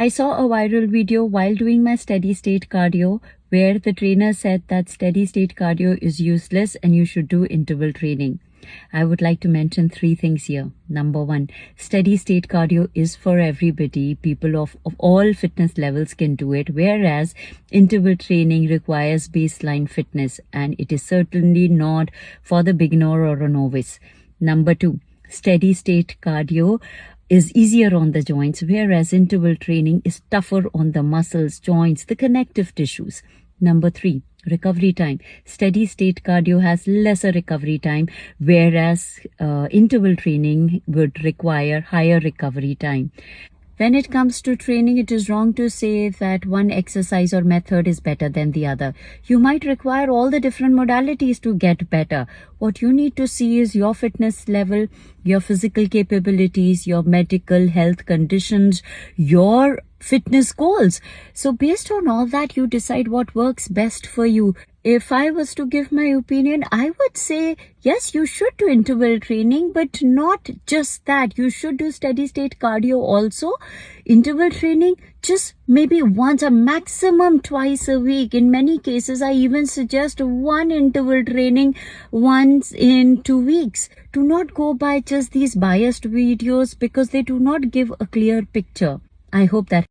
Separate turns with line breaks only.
I saw a viral video while doing my steady state cardio where the trainer said that steady state cardio is useless and you should do interval training. I would like to mention 3 things here. Number 1, steady state cardio is for everybody. People of all fitness levels can do it, whereas interval training requires baseline fitness and it is certainly not for the beginner or a novice. Number 2, steady state cardio is easier on the joints, whereas interval training is tougher on the muscles, joints, the connective tissues. Number 3, recovery time. Steady state cardio has lesser recovery time, whereas interval training would require higher recovery time. When it comes to training, it is wrong to say that one exercise or method is better than the other. You might require all the different modalities to get better. What you need to see is your fitness level, your physical capabilities, your medical health conditions, your fitness goals. So based on all that, you decide what works best for you. If I was to give my opinion, I would say, yes, you should do interval training, but not just that. You should do steady state cardio also. Interval training, just maybe once, a maximum twice a week. In many cases, I even suggest one interval training once in 2 weeks. Do not go by just these biased videos because they do not give a clear picture. I hope that